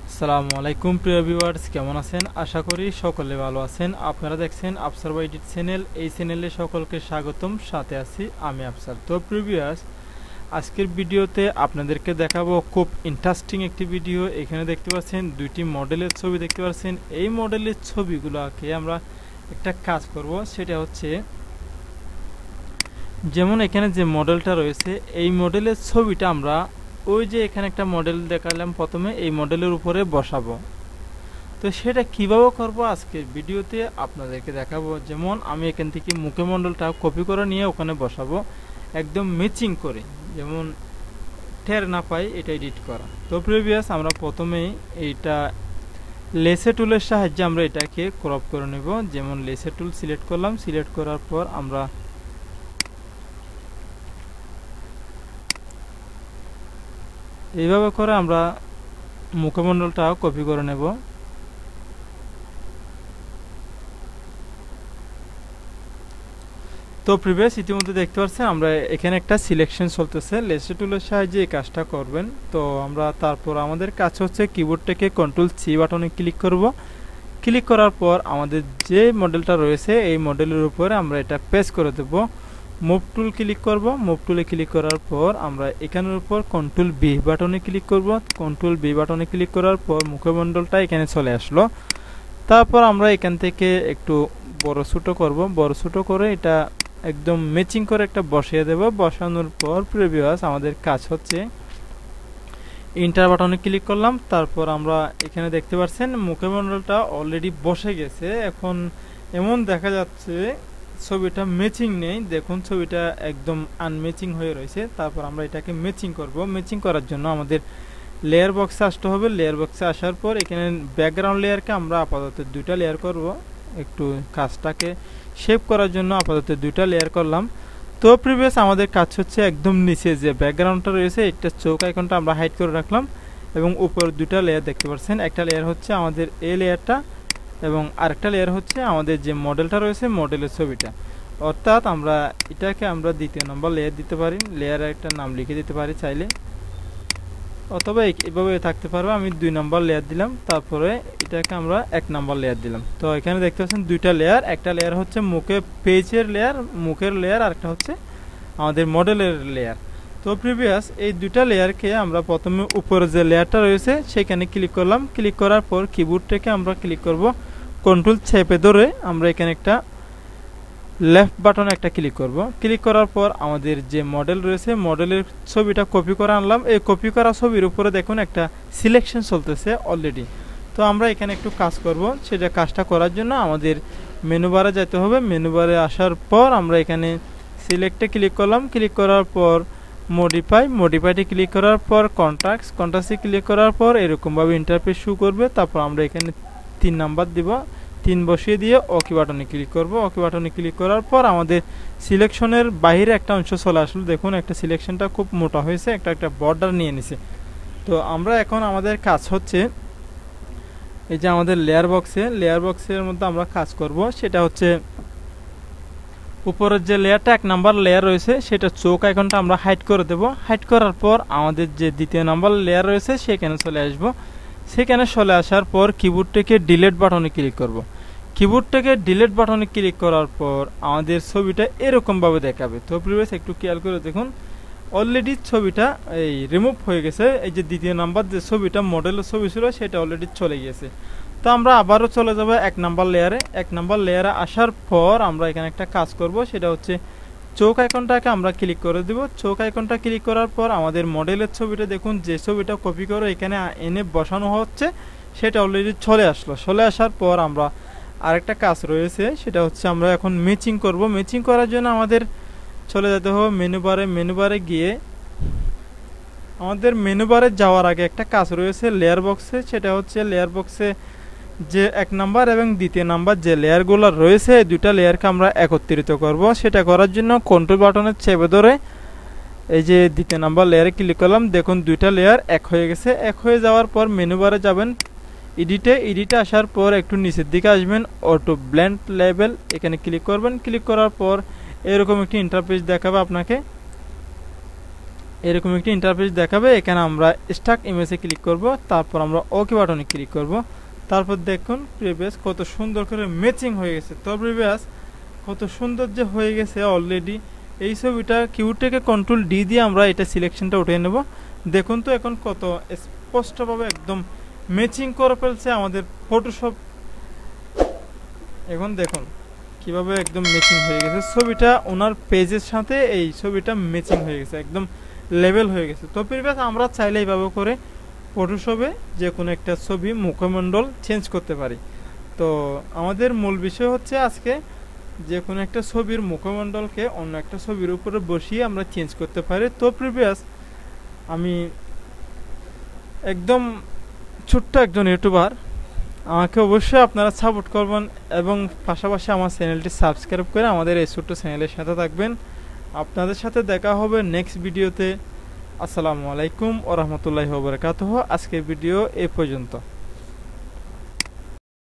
আসসালামু আলাইকুম প্রিয় ভিউয়ার্স, কেমন আছেন? আশা করি সকলে ভালো আছেন। আপনারা দেখছেন আফসার এডিট চ্যানেল। এই চ্যানেলে সকলকে স্বাগতম, সাথে আছি আমি আফসার। তো প্রিয় ভিউয়ার্স, আজকের ভিডিওতে আপনাদেরকে দেখাবো খুব ইন্টারেস্টিং একটি ভিডিও। এখানে দেখতে পাচ্ছেন দুইটি মডেলের ছবি দেখতে পাচ্ছেন। এই মডেলের ছবিগুলোকে আমরা একটা কাজ করব, সেটা হচ্ছে যেমন এখানে যে মডেলটা রয়েছে এই মডেলের ছবিটা আমরা ওই যে এখানে একটা মডেল দেখালাম প্রথমে, এই মডেলের উপরে বসাবো। তো সেটা কিভাবে করব আজকের ভিডিওতে আপনাদেরকে দেখাবো। যেমন আমি এখান থেকে মুখমণ্ডলটা কপি করে নিয়ে ওখানে বসাবো, একদম ম্যাচিং করে, যেমন টের না পাই এটা এডিট করা। তো প্রিভিয়াস আমরা প্রথমেই এইটা লেসে টুলের সাহায্যে আমরা এটাকে ক্রপ করে নেব। যেমন লেসে টুল সিলেক্ট করলাম, সিলেক্ট করার পর আমরা এইভাবে করে আমরা মুখমণ্ডলটা কপি করে নেব। তো প্রিভিয়াস ইতিমধ্যে দেখতে পাচ্ছেন আমরা এখানে একটা সিলেকশন চলতেছে। লেসে টুলের সাহায্যে এই কাজটা করবেন। তো আমরা তারপর আমাদের কাজ হচ্ছে কিবোর্ড থেকে কন্ট্রোল-C বাটনে ক্লিক করব। ক্লিক করার পর আমাদের যে মডেলটা রয়েছে এই মডেলের উপরে আমরা এটা পেস্ট করে দেব। মুভ টুল ক্লিক করব। মুভ টুলে ক্লিক করার পর আমরা এখানের উপর কন্ট্রোল-B বাটনে ক্লিক করব। কন্ট্রোল-B বাটনে ক্লিক করার পর মুখমণ্ডলটা এখানে চলে আসলো। তারপর আমরা এখান থেকে একটু বড় ছোট করব। বড় ছোট করে এটা একদম ম্যাচিং করে একটা বসিয়ে দেব। বসানোর পর প্রিভিয়াস আমাদের কাজ হচ্ছে ইন্টার বাটনে ক্লিক করলাম। তারপর আমরা এখানে দেখতে পাচ্ছেন মুখমণ্ডলটা অলরেডি বসে গেছে। এখন এমন দেখা যাচ্ছে ছবিটা ম্যাচিং নেই, দেখুন ছবিটা একদম আনম্যাচিং হয়ে রয়েছে। তারপর আমরা এটাকে ম্যাচিং করব। ম্যাচিং করার জন্য আমাদের লেয়ার বক্সে আসতে হবে। লেয়ার বক্সে আসার পর এখানে ব্যাকগ্রাউন্ড লেয়ারকে আমরা আপাতত দুইটা লেয়ার করব। একটু কাজটাকে শেপ করার জন্য আপাতত দুইটা লেয়ার করলাম। তো প্রিভিয়াস আমাদের কাজ হচ্ছে একদম নিচে যে ব্যাকগ্রাউন্ডটা রয়েছে একটা চোখ আইকনটা আমরা হাইড করে রাখলাম এবং উপর দুইটা লেয়ার দেখতে পাচ্ছেন। একটা লেয়ার হচ্ছে আমাদের এই লেয়ারটা এবং আরেকটা লেয়ার হচ্ছে আমাদের যে মডেলটা রয়েছে মডেলের ছবিটা। অর্থাৎ আমরা এটাকে আমরা দ্বিতীয় নম্বর লেয়ার দিতে পারি। লেয়ারের একটা নাম লিখে দিতে পারি চাইলে, অথবা এভাবে থাকতে পারবে। আমি 2 নম্বর লেয়ার দিলাম, তারপরে এটাকে আমরা 1 নম্বর লেয়ার দিলাম। তো এখানে দেখতে পাচ্ছেন দুইটা লেয়ার। একটা লেয়ার হচ্ছে পেজের লেয়ার, মুখের লেয়ার, আর একটা হচ্ছে আমাদের মডেলের লেয়ার। তো প্রিভিয়াস এই দুইটা লেয়ারকে আমরা প্রথমে উপরে যে লেয়ারটা রয়েছে সেখানে ক্লিক করলাম। ক্লিক করার পর কিবোর্ড থেকে আমরা ক্লিক করব, কন্ট্রোল চেপে ধরে আমরা এখানে একটা লেফট বাটনে একটা ক্লিক করব। ক্লিক করার পর আমাদের যে মডেল রয়েছে মডেলের ছবিটা কপি করে আনলাম। এই কপি করা ছবির উপরে দেখুন একটা সিলেকশন চলতেছে অলরেডি। তো আমরা এখানে একটু কাজ করব। সেটা কাজটা করার জন্য আমাদের মেনু বারে যেতে হবে। মেনু বারে আসার পর আমরা এখানে সিলেক্টে ক্লিক করলাম। ক্লিক করার পর মডিফাইতে ক্লিক করার পর কন্ট্রাস্টে ক্লিক করার পর এরকমভাবে ইন্টারফেস শো করবে। তারপর আমরা এখানে 3 নাম্বার দিব, 3 বসিয়ে দিয়ে ওকে বাটনে ক্লিক করব। ওকে বাটনে ক্লিক করার পর আমাদের সিলেকশনের বাইরে একটা অংশ চলে আসলো। দেখুন একটা সিলেকশনটা খুব মোটা হয়েছে, একটা বর্ডার নিয়ে নিছে। তো আমরা এখন আমাদের কাজ হচ্ছে এই যে আমাদের লেয়ার বক্সের মধ্যে আমরা কাজ করব। সেটা হচ্ছে উপরের যে লেয়ারটা 1 নাম্বার লেয়ার রয়েছে সেটা চোখ আইকনটা আমরা হাইড করে দেব। হাইড করার পর আমাদের যে দ্বিতীয় নাম্বার লেয়ার রয়েছে সেখানে চলে আসব। সেখানে চলে আসার পর কিবোর্ড থেকে ডিলিট বাটনে ক্লিক করব। কিবোর্ড থেকে ডিলিট বাটনে ক্লিক করার পর আমাদের ছবিটা এরকম ভাবে দেখাবে। তো প্রিভিয়াস একটু খেয়াল করে দেখুন অলরেডি ছবিটা এই রিমুভ হয়ে গেছে। এই যে দ্বিতীয় নাম্বার যে ছবিটা মডেলের ছবি ছিল সেটা অলরেডি চলে গিয়েছে। তো আমরা আবারও চলে যাব 1 নাম্বার লেয়ারে। 1 নাম্বার লেয়ারে আসার পর আমরা এখানে একটা কাজ করব। সেটা হচ্ছে চোখ আইকনটাকে আমরা ক্লিক করে দেব। চোখ আইকনটা ক্লিক করার পর আমাদের মডেলের ছবিটা দেখুন, যে ছবিটা কপি করে এখানে এনে বসানো হচ্ছে সেটা অলরেডি চলে আসলো। চলে আসার পর আমরা আরেকটা কাজ রয়েছে, সেটা হচ্ছে আমরা এখন ম্যাচিং করব। ম্যাচিং করার জন্য আমাদের চলে যেতে হবে মেনু বারে গিয়ে আমাদের মেনু বারে যাওয়ার আগে একটা কাজ রয়েছে লেয়ার বক্সে। সেটা হচ্ছে লেয়ার বক্সে যে 1 নাম্বার এবং দ্বিতীয় নাম্বার যে লেয়ারগুলো রয়েছে এই দুইটা লেয়ারকে আমরা একত্রিত করব। সেটা করার জন্য কন্ট্রোল বাটনে চেপে ধরে এই যে দ্বিতীয় নাম্বার লেয়ারে ক্লিক করলাম। দেখুন দুইটা লেয়ার এক হয়ে গেছে। এক হয়ে যাওয়ার পর মেনু বারে যাবেন, এডিটে আসার পর একটু নিচের দিকে আসবেন, অটো ব্লেন্ড লেভেল এখানে ক্লিক করবেন। ক্লিক করার পর এরকম একটি ইন্টারফেস দেখাবে আপনাকে। এরকম একটি ইন্টারফেস দেখাবে। এখানে আমরা স্টক ইমেজে ক্লিক করব, তারপর আমরা ওকে বাটনে ক্লিক করব। তারপর দেখুন প্রিভিয়াস কত সুন্দর করে ম্যাচিং হয়ে গেছে। তো প্রিভিয়াস কত সুন্দর যে হয়ে গেছে অলরেডি। এই ছবিটা কিবোর্ড থেকে কন্ট্রোল ডি দিয়ে আমরা এটা সিলেকশনটা উঠিয়ে নেব। দেখুন তো এখন কত স্পষ্টভাবে একদম ম্যাচিং করে ফেলছে আমাদের ফটোশপ। এখন দেখুন কিভাবে একদম ম্যাচিং হয়ে গেছে ছবিটা, ওনার পেজের সাথে এই ছবিটা ম্যাচিং হয়ে গেছে, একদম লেভেল হয়ে গেছে। তো প্রিভিয়াস আমরা চাইলে এইভাবে করে ফটোশপে যে কোনো একটা ছবি মুখমণ্ডল চেঞ্জ করতে পারি। তো আমাদের মূল বিষয় হচ্ছে আজকে যে কোনো একটা ছবির মুখমণ্ডলকে অন্য একটা ছবির উপরে বসিয়ে আমরা চেঞ্জ করতে পারি। তো প্রিভিয়াস আমি একদম ছোট্ট একজন ইউটিউবার, আমাকে অবশ্যই আপনারা সাপোর্ট করবেন এবং পাশাপাশি আমার চ্যানেলটি সাবস্ক্রাইব করে আমাদের এই ছোট্ট চ্যানেলের সাথে থাকবেন। আপনাদের সাথে দেখা হবে নেক্সট ভিডিওতে। আসসালামু আলাইকুম ওয়া রাহমাতুল্লাহি ওয়া বারাকাতুহু। আজকের ভিডিও এই পর্যন্ত।